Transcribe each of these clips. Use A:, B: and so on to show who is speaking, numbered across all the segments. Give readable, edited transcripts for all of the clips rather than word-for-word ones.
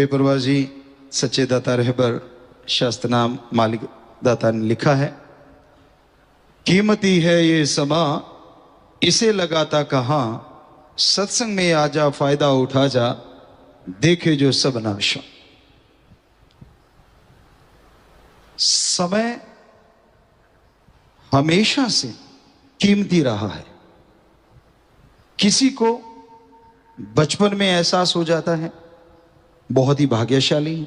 A: बेपरवाजी सच्चे दाता रहबर शास्त्र नाम मालिक दाता ने लिखा है, कीमती है ये समा इसे लगाता कहाँ, सत्संग में आ जा फायदा उठा जा, देखे जो सब नाशा। समय हमेशा से कीमती रहा है। किसी को बचपन में एहसास हो जाता है, बहुत ही भाग्यशाली है।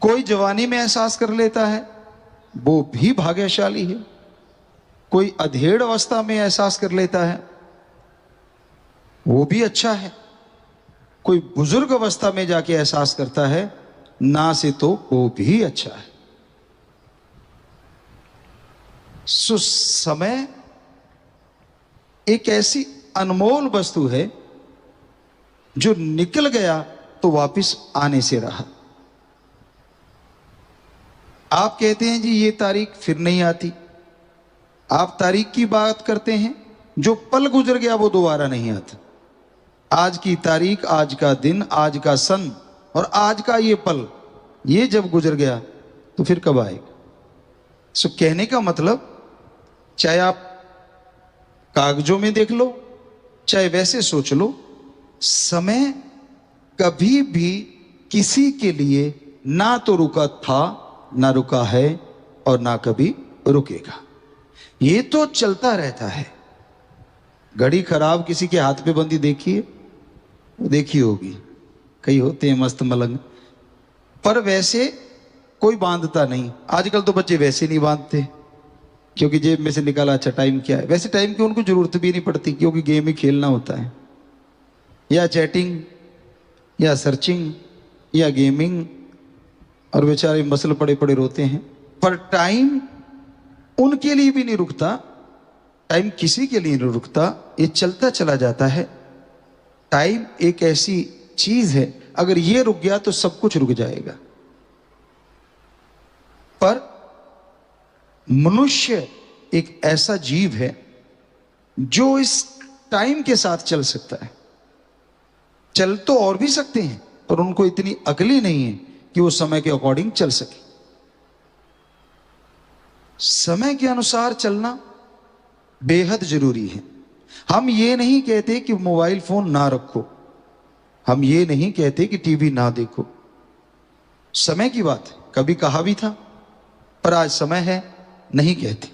A: कोई जवानी में एहसास कर लेता है, वो भी भाग्यशाली है। कोई अधेड़ अवस्था में एहसास कर लेता है, वो भी अच्छा है। कोई बुजुर्ग अवस्था में जाके एहसास करता है ना, से तो वो भी अच्छा है। सो समय एक ऐसी अनमोल वस्तु है जो निकल गया तो वापस आने से रहा। आप कहते हैं जी ये तारीख फिर नहीं आती। आप तारीख की बात करते हैं, जो पल गुजर गया वो दोबारा नहीं आता। आज की तारीख, आज का दिन, आज का सन और आज का ये पल, ये जब गुजर गया तो फिर कब आएगा। सो कहने का मतलब, चाहे आप कागजों में देख लो, चाहे वैसे सोच लो, समय कभी भी किसी के लिए ना तो रुका था, ना रुका है और ना कभी रुकेगा। ये तो चलता रहता है। घड़ी खराब किसी के हाथ पे बंदी देखिए, देखी होगी, कई होते हैं मस्त मलंग, पर वैसे कोई बांधता नहीं। आजकल तो बच्चे वैसे नहीं बांधते, क्योंकि जेब में से निकाला, अच्छा टाइम क्या है। वैसे टाइम की उनको जरूरत भी नहीं पड़ती, क्योंकि गेम ही खेलना होता है, या चैटिंग या सर्चिंग या गेमिंग, और बेचारे मसल पड़े पड़े रोते हैं। पर टाइम उनके लिए भी नहीं रुकता, टाइम किसी के लिए नहीं रुकता, ये चलता चला जाता है। टाइम एक ऐसी चीज है, अगर ये रुक गया तो सब कुछ रुक जाएगा। पर मनुष्य एक ऐसा जीव है जो इस टाइम के साथ चल सकता है। चल तो और भी सकते हैं, पर उनको इतनी अकली नहीं है कि वो समय के अकॉर्डिंग चल सके। समय के अनुसार चलना बेहद जरूरी है। हम ये नहीं कहते कि मोबाइल फोन ना रखो, हम ये नहीं कहते कि टीवी ना देखो। समय की बात है, कभी कहा भी था, पर आज समय है नहीं कहते।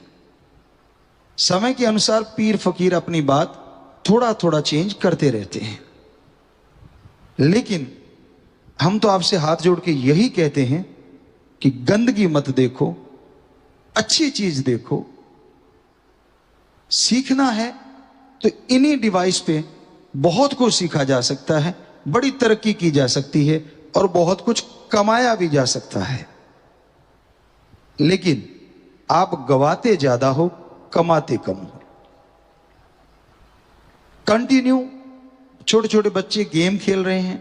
A: समय के अनुसार पीर फकीर अपनी बात थोड़ा थोड़ा चेंज करते रहते हैं। लेकिन हम तो आपसे हाथ जोड़ के यही कहते हैं कि गंदगी मत देखो, अच्छी चीज देखो। सीखना है तो इन्हीं डिवाइस पे बहुत कुछ सीखा जा सकता है, बड़ी तरक्की की जा सकती है और बहुत कुछ कमाया भी जा सकता है। लेकिन आप गवाते ज्यादा हो, कमाते कम हो। कंटिन्यू छोटे छोटे बच्चे गेम खेल रहे हैं,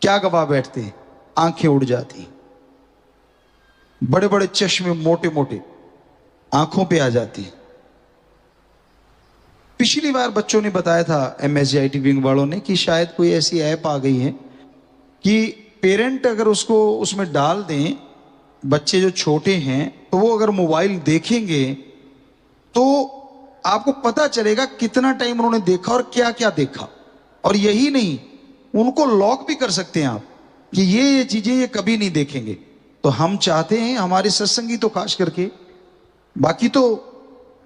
A: क्या गवा बैठते हैं, आंखें उड़ जाती। बड़े बड़े चश्मे मोटे मोटे आंखों पे आ जाते हैं। पिछली बार बच्चों ने बताया था, MSJIT विंग वालों ने, कि शायद कोई ऐसी ऐप आ गई है कि पेरेंट अगर उसको उसमें डाल दें, बच्चे जो छोटे हैं, तो वो अगर मोबाइल देखेंगे तो आपको पता चलेगा कितना टाइम उन्होंने देखा और क्या क्या देखा। और यही नहीं, उनको लॉक भी कर सकते हैं आप कि ये चीजें ये कभी नहीं देखेंगे। तो हम चाहते हैं, हमारे सत्संगी तो खास करके, बाकी तो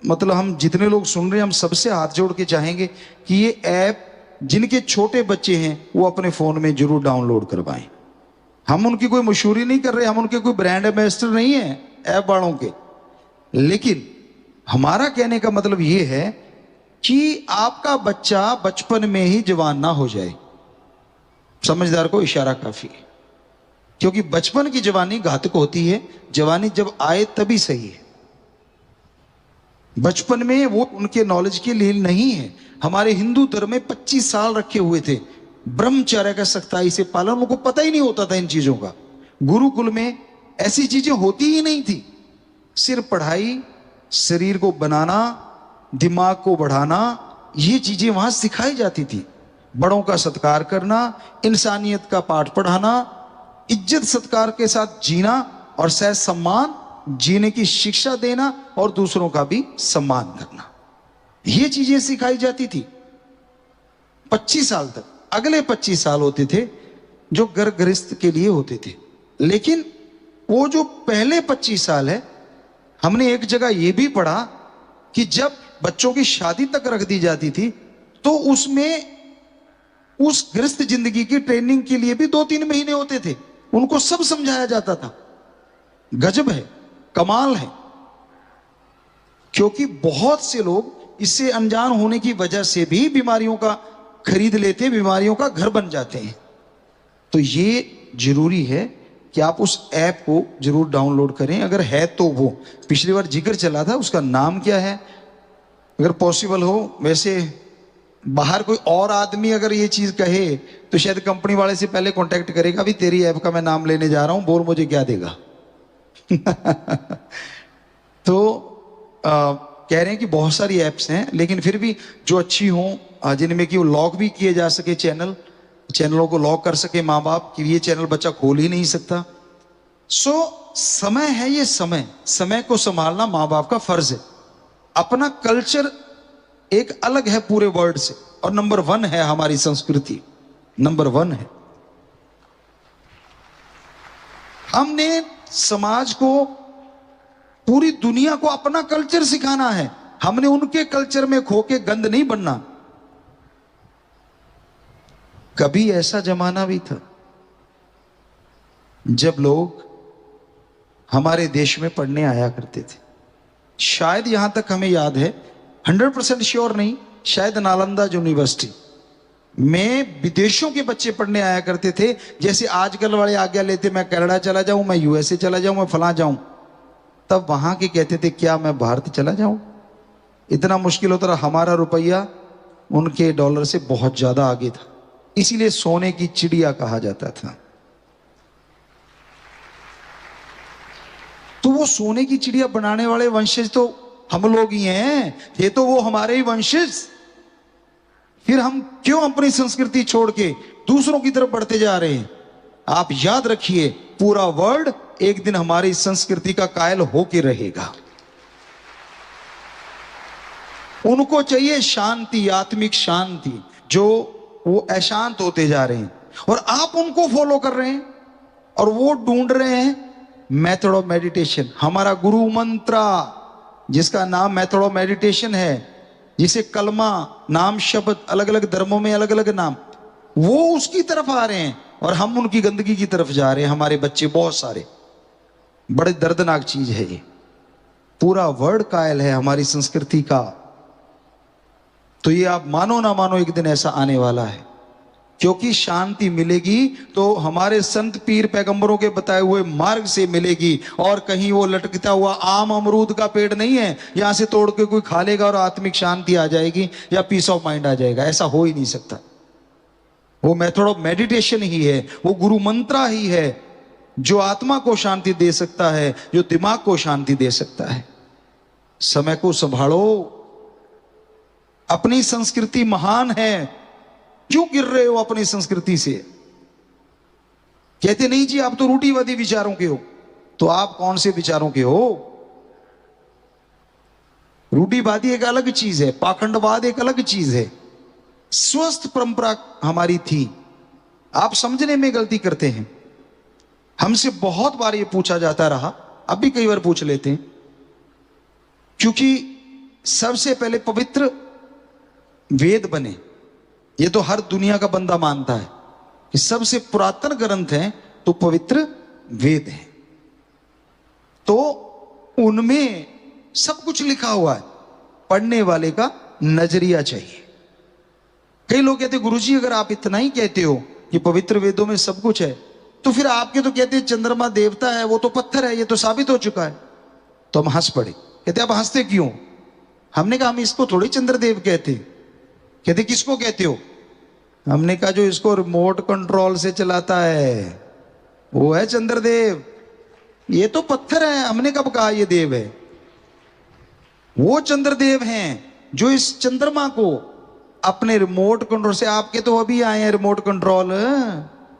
A: मतलब हम जितने लोग सुन रहे हैं, हम सबसे हाथ जोड़ के चाहेंगे कि ये ऐप जिनके छोटे बच्चे हैं वो अपने फोन में जरूर डाउनलोड करवाएं। हम उनकी कोई मशहूरी नहीं कर रहे, हम उनके कोई ब्रांड एम्बेसडर नहीं है ऐप वालों के। लेकिन हमारा कहने का मतलब ये है कि आपका बच्चा बचपन में ही जवान ना हो जाए। समझदार को इशारा काफी है, क्योंकि बचपन की जवानी घातक होती है। जवानी जब आए तभी सही है। बचपन में वो उनके नॉलेज के लिए नहीं है। हमारे हिंदू धर्म में 25 साल रखे हुए थे ब्रह्मचर्य का सख्ताई से पालन, उनको पता ही नहीं होता था इन चीजों का। गुरुकुल में ऐसी चीजें होती ही नहीं थी। सिर्फ पढ़ाई, शरीर को बनाना, दिमाग को बढ़ाना, ये चीजें वहां सिखाई जाती थी। बड़ों का सत्कार करना, इंसानियत का पाठ पढ़ाना, इज्जत सत्कार के साथ जीना और सह सम्मान जीने की शिक्षा देना और दूसरों का भी सम्मान करना, ये चीजें सिखाई जाती थी 25 साल तक। अगले 25 साल होते थे जो घर गृहस्थ के लिए होते थे, लेकिन वो जो पहले 25 साल है, हमने एक जगह यह भी पढ़ा कि जब बच्चों की शादी तक रख दी जाती थी तो उसमें उस गृहस्थ जिंदगी की ट्रेनिंग के लिए भी 2-3 महीने होते थे, उनको सब समझाया जाता था। गजब है, कमाल है, क्योंकि बहुत से लोग इससे अनजान होने की वजह से भी बीमारियों का खरीद लेते, बीमारियों का घर बन जाते हैं। तो ये जरूरी है कि आप उस ऐप को जरूर डाउनलोड करें, अगर है तो। वो पिछली बार जिक्र चला था, उसका नाम क्या है, अगर पॉसिबल हो। वैसे बाहर कोई और आदमी अगर ये चीज कहे तो शायद कंपनी वाले से पहले कांटेक्ट करेगा, भी तेरी ऐप का मैं नाम लेने जा रहा हूं, बोल मुझे क्या देगा। तो कह रहे हैं कि बहुत सारी ऐप्स हैं, लेकिन फिर भी जो अच्छी हों, जिनमें कि वो लॉक भी किए जा सके, चैनलों को लॉक कर सके माँ बाप कि ये चैनल बच्चा खोल ही नहीं सकता। समय है, ये समय को संभालना माँ बाप का फर्ज है। अपना कल्चर एक अलग है पूरे वर्ल्ड से, और नंबर 1 है हमारी संस्कृति, नंबर 1 है। हमने समाज को, पूरी दुनिया को अपना कल्चर सिखाना है, हमने उनके कल्चर में खो के गंद नहीं बनना। कभी ऐसा जमाना भी था जब लोग हमारे देश में पढ़ने आया करते थे, शायद यहां तक हमें याद है, 100% श्योर नहीं, शायद नालंदा यूनिवर्सिटी में विदेशों के बच्चे पढ़ने आया करते थे। जैसे आजकल वाले आज्ञा लेते, मैं कनाडा चला जाऊं, मैं यूएसए चला जाऊं, मैं फलां जाऊं, तब वहां के कहते थे क्या मैं भारत चला जाऊं, इतना मुश्किल होता रहा। हमारा रुपया उनके डॉलर से बहुत ज्यादा आगे था, इसीलिए सोने की चिड़िया कहा जाता था। तो वो सोने की चिड़िया बनाने वाले वंशज तो हम लोग ही हैं, ये तो वो हमारे ही वंशज। फिर हम क्यों अपनी संस्कृति छोड़ के दूसरों की तरफ बढ़ते जा रहे हैं? आप याद रखिए, पूरा वर्ल्ड एक दिन हमारी संस्कृति का कायल होके रहेगा। उनको चाहिए शांति, आत्मिक शांति, जो वो अशांत होते जा रहे हैं, और आप उनको फॉलो कर रहे हैं, और वो ढूंढ रहे हैं मेथड ऑफ मेडिटेशन। हमारा गुरु मंत्रा, जिसका नाम मेथड ऑफ मेडिटेशन है, जिसे कलमा, नाम, शब्द, अलग अलग धर्मों में अलग अलग नाम, वो उसकी तरफ आ रहे हैं और हम उनकी गंदगी की तरफ जा रहे हैं। हमारे बच्चे बहुत सारे, बड़े दर्दनाक चीज है ये। पूरा वर्ल्ड कायल है हमारी संस्कृति का। तो ये आप मानो ना मानो, एक दिन ऐसा आने वाला है, क्योंकि शांति मिलेगी तो हमारे संत पीर पैगंबरों के बताए हुए मार्ग से मिलेगी, और कहीं वो लटकता हुआ आम अमरूद का पेड़ नहीं है, यहां से तोड़ के कोई खा लेगा और आत्मिक शांति आ जाएगी या पीस ऑफ माइंड आ जाएगा। ऐसा हो ही नहीं सकता। वो मेथड ऑफ मेडिटेशन ही है, वो गुरु मंत्रा ही है जो आत्मा को शांति दे सकता है, जो दिमाग को शांति दे सकता है। समय को संभालो, अपनी संस्कृति महान है, क्यों गिर रहे हो अपनी संस्कृति से? कहते नहीं जी आप तो रूढ़िवादी विचारों के हो। तो आप कौन से विचारों के हो? रूढ़िवादी एक अलग चीज है, पाखंडवाद एक अलग चीज है। स्वस्थ परंपरा हमारी थी। आप समझने में गलती करते हैं। हमसे बहुत बार ये पूछा जाता रहा, अब भी कई बार पूछ लेते हैं, क्योंकि सबसे पहले पवित्र वेद बने। ये तो हर दुनिया का बंदा मानता है कि सबसे पुरातन ग्रंथ है तो पवित्र वेद है, तो उनमें सब कुछ लिखा हुआ है। पढ़ने वाले का नजरिया चाहिए। कई लोग कहते गुरुजी अगर आप इतना ही कहते हो कि पवित्र वेदों में सब कुछ है, तो फिर आपके तो कहते चंद्रमा देवता है, वो तो पत्थर है, ये तो साबित हो चुका है। तो हम हंस पड़े। कहते आप हंसते क्यों? हमने कहा हम इसको थोड़ी चंद्रदेव कहते। कहते किसको कहते हो? हमने कहा जो इसको रिमोट कंट्रोल से चलाता है वो है चंद्रदेव, ये तो पत्थर है। हमने कब कहा ये देव है? वो चंद्रदेव हैं जो इस चंद्रमा को अपने रिमोट कंट्रोल से। आपके तो अभी आए हैं रिमोट कंट्रोल,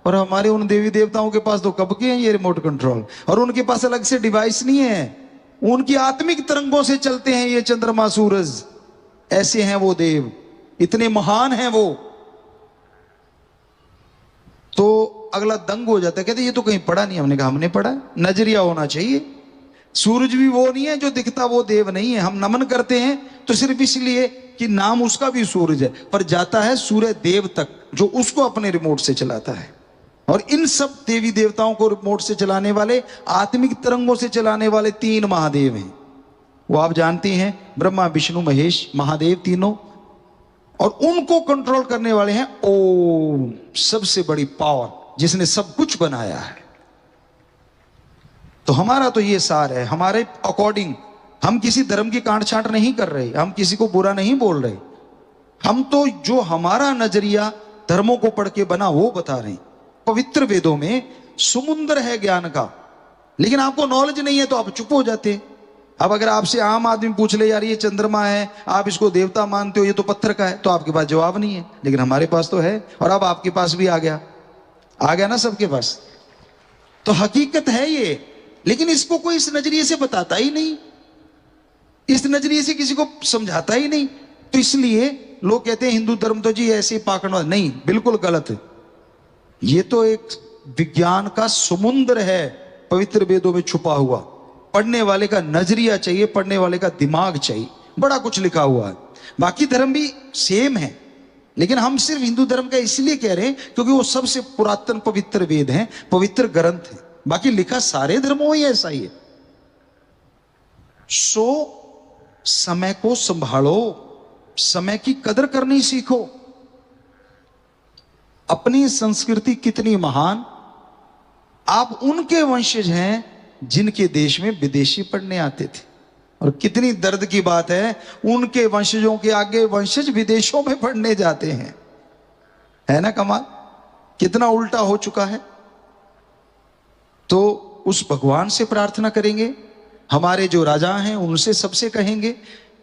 A: और हमारे उन देवी देवताओं के पास तो कब के हैं ये रिमोट कंट्रोल, और उनके पास अलग से डिवाइस नहीं है, उनकी आत्मिक तरंगों से चलते हैं ये चंद्रमा सूरज। ऐसे हैं वो देव, इतने महान हैं वो। तो अगला दंग हो जाता है, कहते ये तो कहीं पढ़ा नहीं। हमने कहा हमने पढ़ा, नजरिया होना चाहिए। सूरज भी वो नहीं है जो दिखता वो देव नहीं है। हम नमन करते हैं तो सिर्फ इसलिए कि नाम उसका भी सूरज है, पर जाता है सूर्य देव तक जो उसको अपने रिमोट से चलाता है। और इन सब देवी देवताओं को रिमोट से चलाने वाले, आत्मिक तरंगों से चलाने वाले 3 महादेव हैं। वो आप जानती हैं, ब्रह्मा विष्णु महेश महादेव तीनों। और उनको कंट्रोल करने वाले हैं ओम, सबसे बड़ी पावर जिसने सब कुछ बनाया है। तो हमारा तो ये सार है, हमारे अकॉर्डिंग हम किसी धर्म की कांट छांट नहीं कर रहे, हम किसी को बुरा नहीं बोल रहे। हम तो जो हमारा नजरिया धर्मों को पढ़ के बना वो बता रहे हैं। पवित्र वेदों में समुद्र है ज्ञान का, लेकिन आपको नॉलेज नहीं है तो आप चुप हो जाते। अब अगर आपसे आम आदमी पूछ ले, यार ये चंद्रमा है, आप इसको देवता मानते हो, ये तो पत्थर का है, तो आपके पास जवाब नहीं है। लेकिन हमारे पास तो है, और अब आपके पास भी आ गया ना सबके पास। तो हकीकत है ये, लेकिन इसको कोई इस नजरिए से बताता ही नहीं, इस नजरिए से किसी को समझाता ही नहीं। तो इसलिए लोग कहते हैं हिंदू धर्म तो जी ऐसे पाखंडवाद। नहीं, बिल्कुल गलत है। ये तो एक विज्ञान का समुद्र है पवित्र वेदों में छुपा हुआ। पढ़ने वाले का नजरिया चाहिए, पढ़ने वाले का दिमाग चाहिए, बड़ा कुछ लिखा हुआ है। बाकी धर्म भी सेम है, लेकिन हम सिर्फ हिंदू धर्म का इसलिए कह रहे हैं क्योंकि वो सबसे पुरातन पवित्र वेद हैं, पवित्र ग्रंथ है। बाकी लिखा सारे धर्मों में ऐसा ही है। सो समय को संभालो, समय की कदर करनी सीखो। अपनी संस्कृति कितनी महान, आप उनके वंशज हैं जिनके देश में विदेशी पढ़ने आते थे। और कितनी दर्द की बात है, उनके वंशजों के आगे वंशज विदेशों में पढ़ने जाते हैं। है ना कमाल, कितना उल्टा हो चुका है। तो उस भगवान से प्रार्थना करेंगे, हमारे जो राजा हैं उनसे सबसे कहेंगे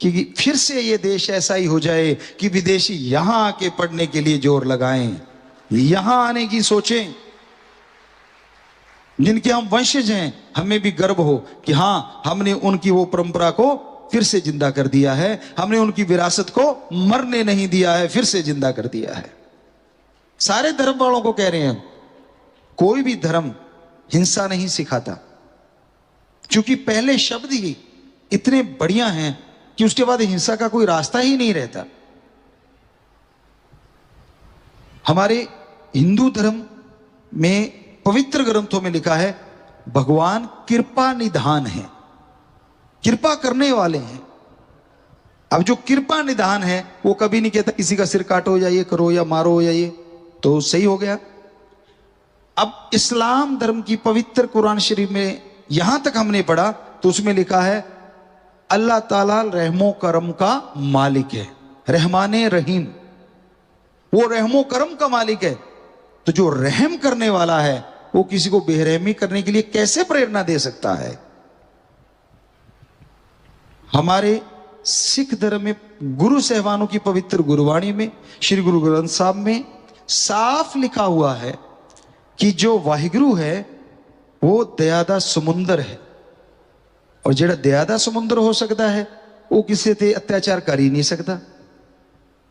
A: कि फिर से ये देश ऐसा ही हो जाए कि विदेशी यहां आके पढ़ने के लिए जोर लगाएं, यहां आने की सोचें। जिनके हम वंशज हैं हमें भी गर्व हो कि हां, हमने उनकी वो परंपरा को फिर से जिंदा कर दिया है, हमने उनकी विरासत को मरने नहीं दिया है, फिर से जिंदा कर दिया है। सारे धर्म वालों को कह रहे हैं, कोई भी धर्म हिंसा नहीं सिखाता, क्योंकि पहले शब्द ही इतने बढ़िया हैं कि उसके बाद हिंसा का कोई रास्ता ही नहीं रहता। हमारे हिंदू धर्म में पवित्र ग्रंथों में लिखा है, भगवान कृपा निधान है, कृपा करने वाले हैं। अब जो कृपा निधान है वो कभी नहीं कहता किसी का सिर काटो या ये करो या मारो या ये, तो सही हो गया। अब इस्लाम धर्म की पवित्र कुरान शरीफ में यहां तक हमने पढ़ा तो उसमें लिखा है, अल्लाह ताला रहमो करम का मालिक है, रहमाने रहीम, वो रहमो करम का मालिक है। तो जो रहम करने वाला है वो किसी को बेरहमी करने के लिए कैसे प्रेरणा दे सकता है। हमारे सिख धर्म में गुरु साहबानों की पवित्र गुरुवाणी में, श्री गुरु ग्रंथ साहब में साफ लिखा हुआ है कि जो वाहिगुरु है वो दया समुंदर है, और जेड़ा दया दा समुंदर हो सकता है वो किसी से अत्याचार कर ही नहीं सकता।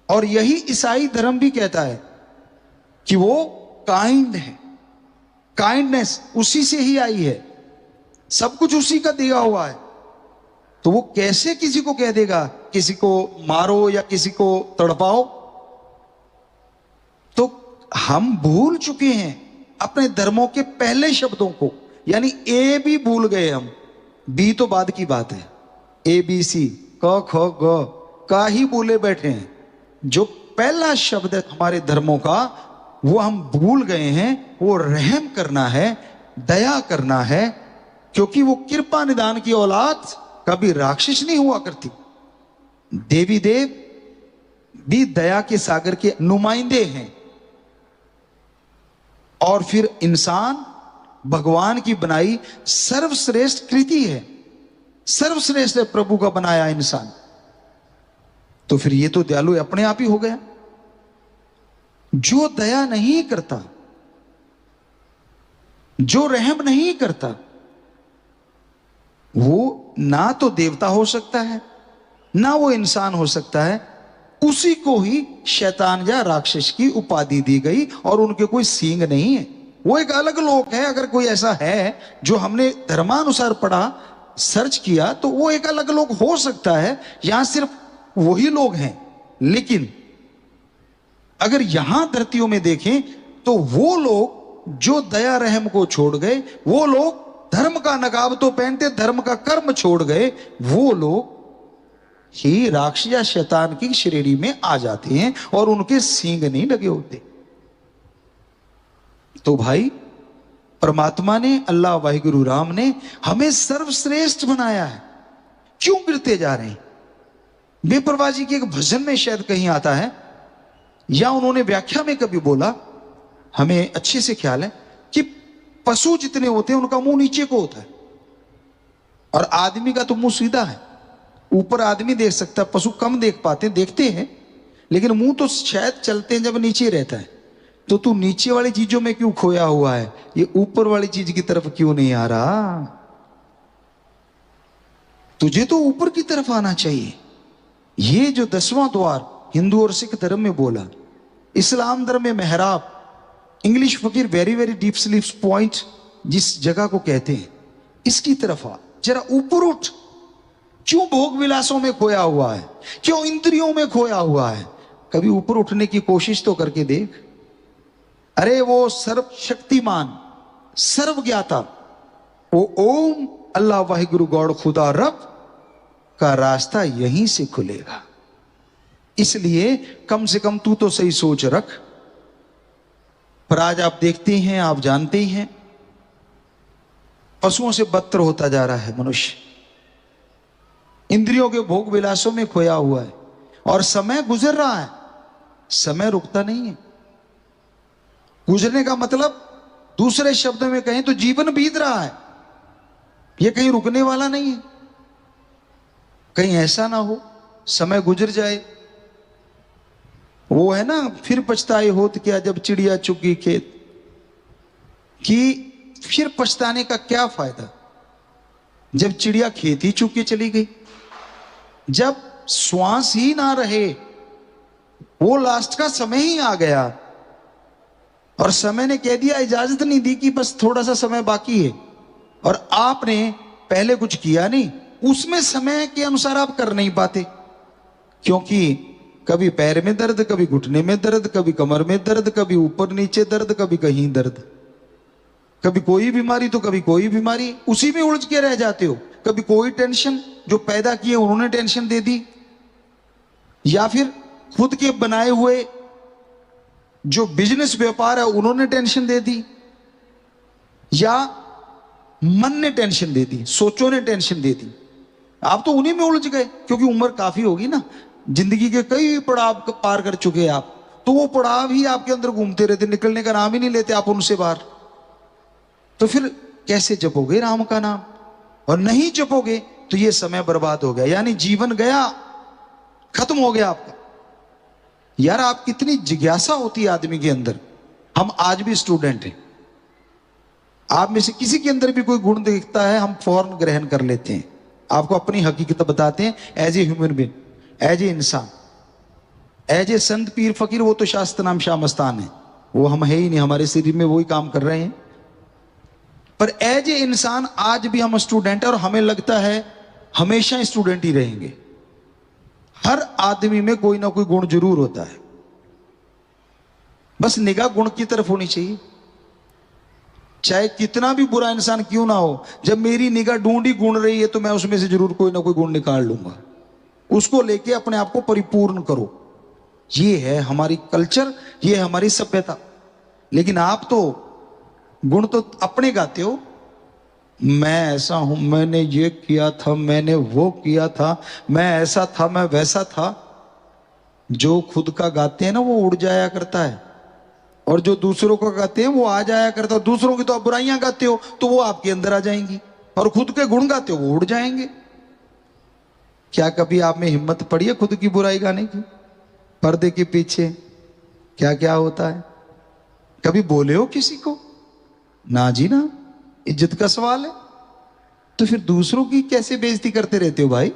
A: और यही ईसाई धर्म भी कहता है कि वो काइंड है, काइंडनेस उसी से ही आई है, सब कुछ उसी का दिया हुआ है। तो वो कैसे किसी को कह देगा किसी को मारो या किसी को तड़पाओ। तो हम भूल चुके हैं अपने धर्मों के पहले शब्दों को, यानी ए भी भूल गए हम, बी तो बाद की बात है, ए बी सी क ख ग का ही भूले बैठे हैं। जो पहला शब्द है हमारे धर्मों का वो हम भूल गए हैं, वो रहम करना है, दया करना है, क्योंकि वो कृपा निदान की औलाद कभी राक्षस नहीं हुआ करती। देवी देव भी दया के सागर के नुमाइंदे हैं, और फिर इंसान भगवान की बनाई सर्वश्रेष्ठ कृति है, सर्वश्रेष्ठ प्रभु का बनाया इंसान। तो फिर ये तो दयालु अपने आप ही हो गया। जो दया नहीं करता, जो रहम नहीं करता, वो ना तो देवता हो सकता है ना वो इंसान हो सकता है। उसी को ही शैतान या राक्षस की उपाधि दी गई और उनके कोई सींग नहीं है, वो एक अलग लोक है। अगर कोई ऐसा है जो हमने धर्मानुसार पढ़ा, सर्च किया, तो वो एक अलग लोक हो सकता है। यहां सिर्फ वही लोग हैं। लेकिन अगर यहां धरतियों में देखें तो वो लोग जो दया रहम को छोड़ गए, वो लोग धर्म का नकाब तो पहनते, धर्म का कर्म छोड़ गए, वो लोग ही राक्षस या शैतान की श्रेणी में आ जाते हैं और उनके सींग नहीं लगे होते। तो भाई, परमात्मा ने, अल्लाह वाहिगुरु राम ने हमें सर्वश्रेष्ठ बनाया है। क्यों गिरते जा रहे हैं? बेपरवाह जी के एक भजन में शायद कहीं आता है, या उन्होंने व्याख्या में कभी बोला, हमें अच्छे से ख्याल है कि पशु जितने होते हैं उनका मुंह नीचे को होता है और आदमी का तो मुंह सीधा है। ऊपर आदमी देख सकता है, पशु कम देख पाते, देखते हैं, लेकिन मुंह तो शायद चलते हैं जब नीचे रहता है। तो तू नीचे वाली चीजों में क्यों खोया हुआ है? ये ऊपर वाली चीज की तरफ क्यों नहीं आ रहा? तुझे तो ऊपर की तरफ आना चाहिए। ये जो 10वां द्वार हिंदू और सिख धर्म में बोला, इस्लाम धर्म में मेहराब, इंग्लिश फकीर वेरी वेरी डीप स्लीप्स पॉइंट जिस जगह को कहते हैं, इसकी तरफ आ, जरा ऊपर उठ। क्यों भोग विलासों में खोया हुआ है? क्यों इंद्रियों में खोया हुआ है? कभी ऊपर उठने की कोशिश तो करके देख। अरे वो सर्वशक्तिमान, सर्वज्ञाता, वो ओम अल्लाह वाहिगुरु गॉड खुदा रब का रास्ता यहीं से खुलेगा। इसलिए कम से कम तू तो सही सोच रख। पर आज आप देखते हैं, आप जानते ही हैं, पशुओं से बदतर होता जा रहा है मनुष्य। इंद्रियों के भोग विलासों में खोया हुआ है और समय गुजर रहा है। समय रुकता नहीं है। गुजरने का मतलब दूसरे शब्दों में कहें तो जीवन बीत रहा है, यह कहीं रुकने वाला नहीं है। कहीं ऐसा ना हो समय गुजर जाए। वो है ना, फिर पछताए होत क्या जब चिड़िया चुगी खेत, कि फिर पछताने का क्या फायदा जब चिड़िया खेत ही चुग के चली गई, जब श्वास ही ना रहे, वो लास्ट का समय ही आ गया और समय ने कह दिया, इजाजत नहीं दी कि बस थोड़ा सा समय बाकी है, और आपने पहले कुछ किया नहीं, उसमें समय के अनुसार आप कर नहीं पाते। क्योंकि कभी पैर में दर्द, कभी घुटने में दर्द, कभी कमर में दर्द, कभी ऊपर नीचे दर्द, कभी कहीं दर्द, कभी कोई बीमारी तो कभी कोई बीमारी, उसी में उलझ के रह जाते हो। कभी कोई टेंशन, जो पैदा किए उन्होंने टेंशन दे दी, या फिर खुद के बनाए हुए जो बिजनेस व्यापार है उन्होंने टेंशन दे दी, या मन ने टेंशन दे दी, सोचों ने टेंशन दे दी। आप तो उन्हीं में उलझ गए, क्योंकि उम्र काफी होगी ना, जिंदगी के कई पड़ाव पार कर चुके आप, तो वो पड़ाव ही आपके अंदर घूमते रहते, निकलने का नाम ही नहीं लेते आप उनसे बाहर। तो फिर कैसे जपोगे राम का नाम? और नहीं जपोगे तो ये समय बर्बाद हो गया, यानी जीवन गया, खत्म हो गया आपका। यार, आप कितनी जिज्ञासा होती है आदमी के अंदर। हम आज भी स्टूडेंट हैं, आप में से किसी के अंदर भी कोई गुण दिखता है, हम फौरन ग्रहण कर लेते हैं, आपको अपनी हकीकत बताते हैं as a human being, as a इंसान। एज ए संत पीर फकीर वो तो शास्त्र नाम शामस्तान है, वो हम है ही नहीं, हमारे शरीर में वही काम कर रहे हैं। पर एज ए इंसान आज भी हम स्टूडेंट है, और हमें लगता है हमेशा स्टूडेंट ही रहेंगे। हर आदमी में कोई ना कोई गुण जरूर होता है, बस निगाह गुण की तरफ होनी चाहिए। चाहे कितना भी बुरा इंसान क्यों ना हो, जब मेरी निगाह ढूंढी गुण रही है तो मैं उसमें से जरूर कोई ना कोई गुण निकाल लूंगा। उसको लेके अपने आप को परिपूर्ण करो, ये है हमारी कल्चर, ये है हमारी सभ्यता। लेकिन आप तो गुण तो अपने गाते हो, मैं ऐसा हूं, मैंने ये किया था, मैंने वो किया था, मैं ऐसा था, मैं वैसा था। जो खुद का गाते हैं ना वो उड़ जाया करता है, और जो दूसरों का गाते हैं वो आ जाया करता है। दूसरों की तो आप बुराइयां गाते हो तो वो आपके अंदर आ जाएंगी, और खुद के गुण गाते हो वो उड़ जाएंगे। क्या कभी आप में हिम्मत पड़ी है खुद की बुराई गाने की, पर्दे के पीछे? क्या क्या होता है? कभी बोले हो किसी को? ना जी ना, इज्जत का सवाल है। तो फिर दूसरों की कैसे बेइज्जती करते रहते हो भाई?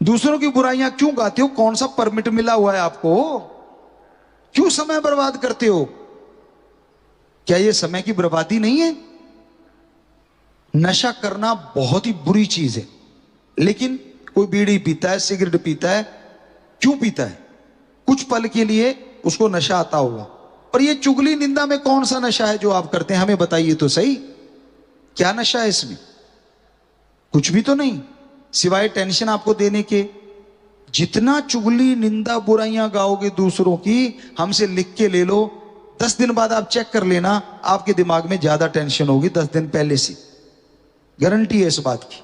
A: दूसरों की बुराइयां क्यों गाते हो? कौन सा परमिट मिला हुआ है आपको? क्यों समय बर्बाद करते हो? क्या यह समय की बर्बादी नहीं है? नशा करना बहुत ही बुरी चीज है, लेकिन कोई बीड़ी पीता है, सिगरेट पीता है, क्यों पीता है? कुछ पल के लिए उसको नशा आता होगा। पर ये चुगली निंदा में कौन सा नशा है जो आप करते हैं? हमें बताइए तो सही, क्या नशा है इसमें? कुछ भी तो नहीं, सिवाय टेंशन आपको देने के। जितना चुगली निंदा बुराइयां गाओगे दूसरों की, हमसे लिख के ले लो, 10 दिन बाद आप चेक कर लेना, आपके दिमाग में ज्यादा टेंशन होगी 10 दिन पहले से, गारंटी है इस बात की।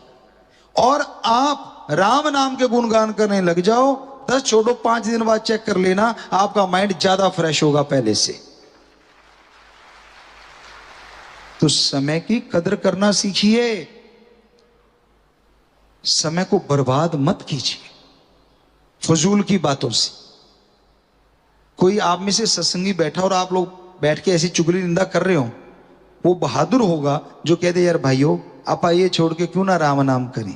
A: और आप राम नाम के गुणगान करने लग जाओ, 10 छोड़ो 5 दिन बाद चेक कर लेना, आपका माइंड ज्यादा फ्रेश होगा पहले से। तो समय की कदर करना सीखिए, समय को बर्बाद मत कीजिए फजूल की बातों से। कोई आप में से सत्संगी बैठा और आप लोग बैठ के ऐसी चुगली निंदा कर रहे हो, वो बहादुर होगा जो कह दे यार भाइयों आप ये छोड़ के क्यों ना राम नाम करें,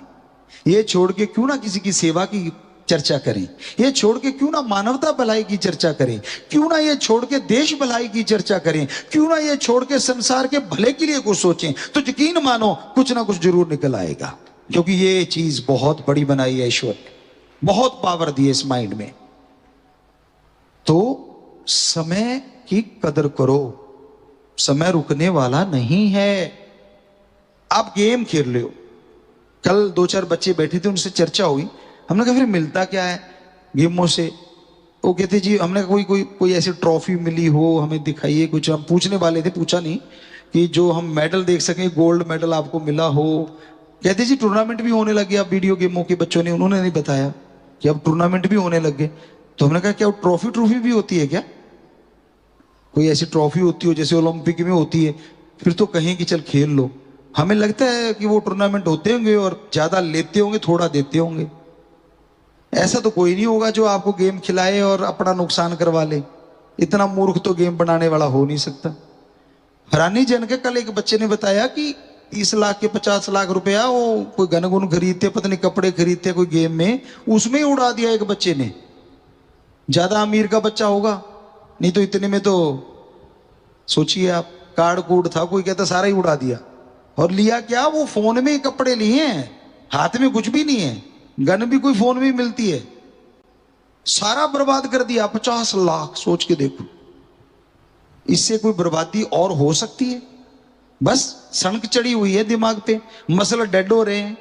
A: ये छोड़ के क्यों ना किसी की सेवा की चर्चा करें, ये छोड़ के क्यों ना मानवता भलाई की चर्चा करें, क्यों ना ये छोड़ के देश भलाई की चर्चा करें, क्यों ना ये छोड़ के संसार के भले के लिए कुछ सोचें। तो यकीन मानो कुछ ना कुछ जरूर निकल आएगा, क्योंकि ये चीज बहुत बड़ी बनाई है ईश्वर ने, बहुत पावर दी है इस माइंड में। तो समय की कदर करो, समय रुकने वाला नहीं है। आप गेम खेल रहे हो, कल 2-4 बच्चे बैठे थे, उनसे चर्चा हुई, हमने कहा फिर मिलता क्या है गेमों से? वो कहते जी हमने कोई कोई कोई ऐसी ट्रॉफी मिली हो हमें दिखाइए कुछ। हम पूछने वाले थे, पूछा नहीं, कि जो हम मेडल देख सकें, गोल्ड मेडल आपको मिला हो। कहते जी टूर्नामेंट भी होने लगे अब वीडियो गेमों के बच्चों ने, उन्होंने नहीं बताया कि अब टूर्नामेंट भी होने लगे। तो हमने कहा क्या ट्रॉफी भी होती है क्या? कोई ऐसी ट्रॉफी होती हो जैसे ओलंपिक में होती है, फिर तो कहें कि चल खेल लो। हमें लगता है कि वो टूर्नामेंट होते होंगे और ज्यादा लेते होंगे, थोड़ा देते होंगे। ऐसा तो कोई नहीं होगा जो आपको गेम खिलाए और अपना नुकसान करवा ले। इतना मूर्ख तो गेम बनाने वाला हो नहीं सकता। हैरानी जन के कल एक बच्चे ने बताया कि 30 लाख के 50 लाख रुपया वो कोई गन गुन खरीदते, पता नहीं कपड़े खरीदते कोई गेम में, उसमें ही उड़ा दिया एक बच्चे ने। ज्यादा अमीर का बच्चा होगा, नहीं तो इतने में तो सोचिए आप, कार्ड कूड था कोई, कहता सारा ही उड़ा दिया। और लिया क्या, वो फोन में ही कपड़े लिए हैं, हाथ में कुछ भी नहीं है, गन भी कोई फोन में मिलती है। सारा बर्बाद कर दिया, 50 लाख। सोच के देखो, इससे कोई बर्बादी और हो सकती है? बस सनक चढ़ी हुई है दिमाग पे, मसल डेड हो रहे हैं,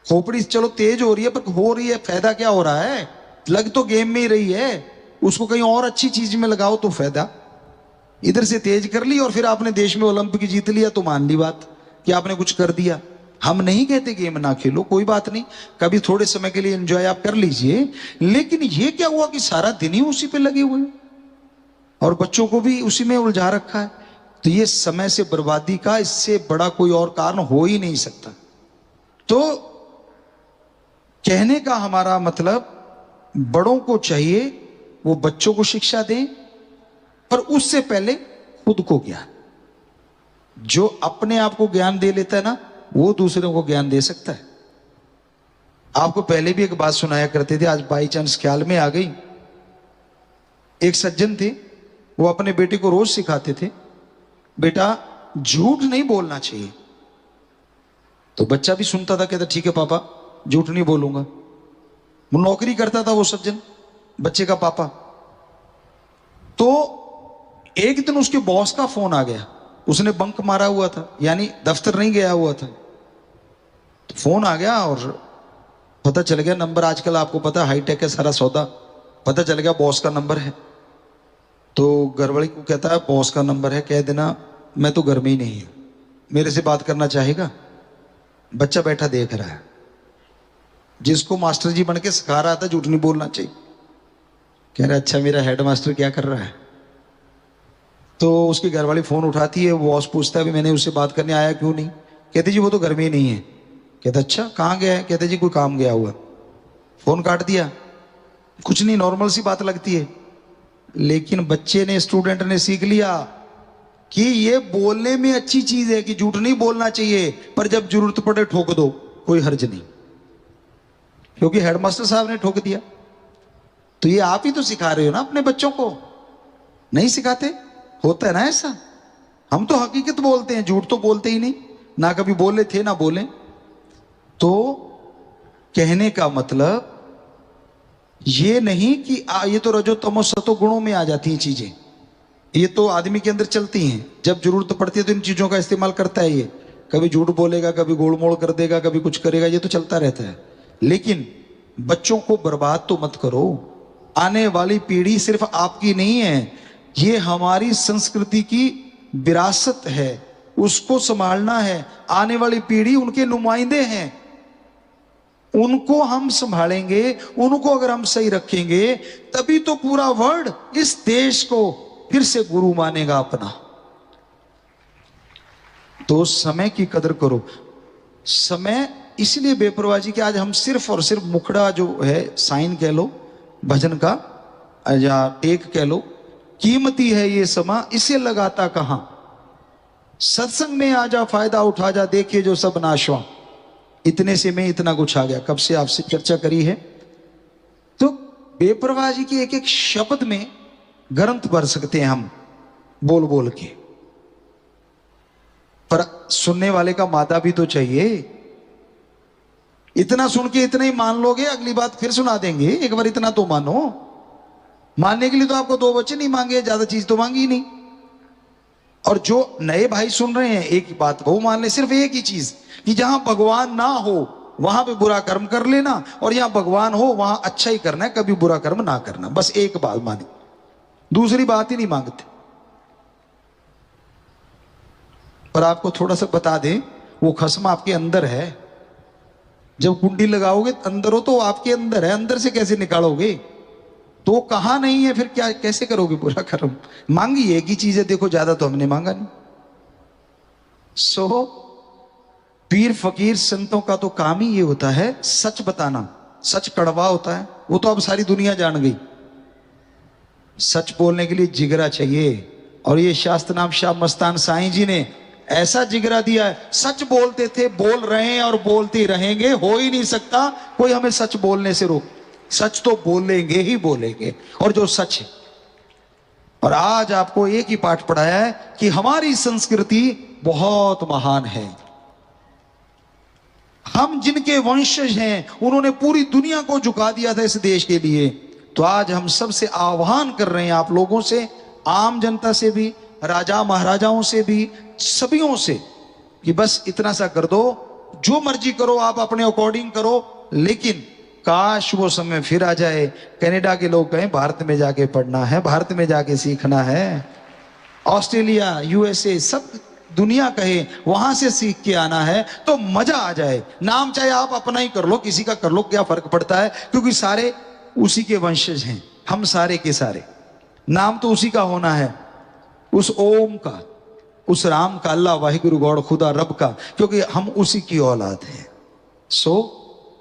A: खोपड़ी चलो तेज हो रही है, पर हो रही है फायदा क्या हो रहा है? लग तो गेम में ही रही है, उसको कहीं और अच्छी चीज में लगाओ तो फायदा। इधर से तेज कर ली और फिर आपने देश में ओलंपिक जीत लिया तो मान ली बात कि आपने कुछ कर दिया। हम नहीं कहते गेम ना खेलो, कोई बात नहीं, कभी थोड़े समय के लिए एंजॉय आप कर लीजिए, लेकिन ये क्या हुआ कि सारा दिन ही उसी पे लगे हुए और बच्चों को भी उसी में उलझा रखा है। तो ये समय से बर्बादी का इससे बड़ा कोई और कारण हो ही नहीं सकता। तो कहने का हमारा मतलब, बड़ों को चाहिए वो बच्चों को शिक्षा दें, पर उससे पहले खुद को ज्ञान। जो अपने आप को ज्ञान दे लेता है ना, वो दूसरों को ज्ञान दे सकता है। आपको पहले भी एक बात सुनाया करते थे, आज बाई चांस ख्याल में आ गई। एक सज्जन थे, वो अपने बेटे को रोज सिखाते थे, बेटा झूठ नहीं बोलना चाहिए। तो बच्चा भी सुनता था, कहता ठीक है पापा झूठ नहीं बोलूंगा। वो नौकरी करता था वो सज्जन, बच्चे का पापा। तो एक दिन उसके बॉस का फोन आ गया, उसने बंक मारा हुआ था, यानी दफ्तर नहीं गया हुआ था। तो फोन आ गया और पता चल गया नंबर, आजकल आपको पता हाईटेक है सारा सौदा, पता चल गया बॉस का नंबर है। तो घरवाली को कहता है बॉस का नंबर है, कह देना मैं तो घर में ही नहीं हूं, मेरे से बात करना चाहेगा? बच्चा बैठा देख रहा है, जिसको मास्टर जी बन के सिखा रहा था झूठ नहीं बोलना चाहिए, कह रहा अच्छा मेरा हेड मास्टर क्या कर रहा है। तो उसकी घरवाली फोन उठाती है, बॉस पूछता है भी मैंने उससे बात करने आया क्यों नहीं? कहते जी वो तो घर में ही नहीं है। कहता अच्छा कहाँ गया है? कहते जी कोई काम गया हुआ। फोन काट दिया। कुछ नहीं, नॉर्मल सी बात लगती है। लेकिन बच्चे ने, स्टूडेंट ने सीख लिया कि ये बोलने में अच्छी चीज है कि झूठ नहीं बोलना चाहिए, पर जब जरूरत पड़े ठोक दो, कोई हर्ज नहीं, क्योंकि हेडमास्टर साहब ने ठोक दिया। तो ये आप ही तो सिखा रहे हो ना अपने बच्चों को, नहीं सिखाते? होता है ना ऐसा। हम तो हकीकत बोलते हैं, झूठ तो बोलते ही नहीं, ना कभी बोले थे ना बोले। तो कहने का मतलब ये नहीं कि ये तो रजो तमो सतो गुणों में आ जाती हैं चीजें, ये तो आदमी के अंदर चलती हैं। जब जरूरत पड़ती है तो इन चीजों का इस्तेमाल करता है ये, कभी झूठ बोलेगा, कभी गोल मोड़ कर देगा, कभी कुछ करेगा, ये तो चलता रहता है। लेकिन बच्चों को बर्बाद तो मत करो। आने वाली पीढ़ी सिर्फ आपकी नहीं है, ये हमारी संस्कृति की विरासत है, उसको संभालना है। आने वाली पीढ़ी उनके नुमाइंदे हैं, उनको हम संभालेंगे, उनको अगर हम सही रखेंगे तभी तो पूरा वर्ल्ड इस देश को फिर से गुरु मानेगा अपना। तो समय की कदर करो। समय इसलिए बेपरवाही कि आज हम सिर्फ और सिर्फ मुखड़ा जो है, साइन कह लो भजन का या टेक कह लो, कीमती है ये समा, इसे लगाता कहां। सत्संग में आ जा, फायदा उठा जा, देखिए जो सब नाशवा। इतने से मैं इतना कुछ आ गया, कब से आपसे चर्चा करी है। तो बेपरवाही की एक एक शब्द में ग्रंथ भर सकते हैं हम बोल बोल के, पर सुनने वाले का मादा भी तो चाहिए। इतना सुन के इतना ही मान लोगे, अगली बात फिर सुना देंगे, एक बार इतना तो मानो। मानने के लिए तो आपको दो वचन नहीं मांगे, ज्यादा चीज तो मांगी ही नहीं। और जो नए भाई सुन रहे हैं, एक बात वो मान ले, सिर्फ एक ही चीज कि जहां भगवान ना हो वहां पे बुरा कर्म कर लेना, और यहां भगवान हो वहां अच्छा ही करना है, कभी बुरा कर्म ना करना। बस एक बात मानी, दूसरी बात ही नहीं मांगते। पर आपको थोड़ा सा बता दें, वो खसम आपके अंदर है। जब कुंडी लगाओगे अंदर हो तो आपके अंदर है, अंदर से कैसे निकालोगे? तो कहां नहीं है, फिर क्या कैसे करोगे बुरा कर्म? मांगी एक ही चीज है, देखो ज्यादा तो हमने मांगा नहीं। सो पीर फकीर संतों का तो काम ही ये होता है सच बताना। सच कड़वा होता है, वो तो अब सारी दुनिया जान गई। सच बोलने के लिए जिगरा चाहिए, और ये शास्त्र नाम शाह मस्तान साईं जी ने ऐसा जिगरा दिया है। सच बोलते थे, बोल रहे हैं और बोलते रहेंगे, हो ही नहीं सकता कोई हमें सच बोलने से रोक। सच तो बोलेंगे ही बोलेंगे, और जो सच है। और आज आपको एक ही पाठ पढ़ाया है कि हमारी संस्कृति बहुत महान है। हम जिनके वंशज हैं, उन्होंने पूरी दुनिया को झुका दिया था इस देश के लिए। तो आज हम सबसे आह्वान कर रहे हैं, आप लोगों से, आम जनता से भी, राजा महाराजाओं से भी, सभीयों से, कि बस इतना सा कर दो, जो मर्जी करो आप अपने अकॉर्डिंग करो, लेकिन काश वो समय फिर आ जाए, कनाडा के लोग कहें भारत में जाके पढ़ना है, भारत में जाके सीखना है, ऑस्ट्रेलिया, यूएसए, सब दुनिया कहे वहां से सीख के आना है, तो मजा आ जाए। नाम चाहे आप अपना ही कर लो, किसी का कर लो, क्या फर्क पड़ता है, क्योंकि सारे उसी के वंशज हैं, हम सारे के सारे। नाम तो उसी का होना है, उस ओम का, उस राम का, अल्लाह वाहिगुरु गॉड खुदा रब का, क्योंकि हम उसी की औलाद हैं। सो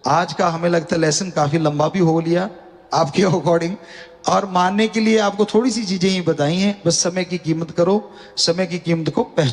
A: आज का हमें लगता है लेसन काफी लंबा भी हो लिया आपके अकॉर्डिंग, और मानने के लिए आपको थोड़ी सी चीजें ही बताई हैं। बस समय की कीमत करो, समय की कीमत को पहचान।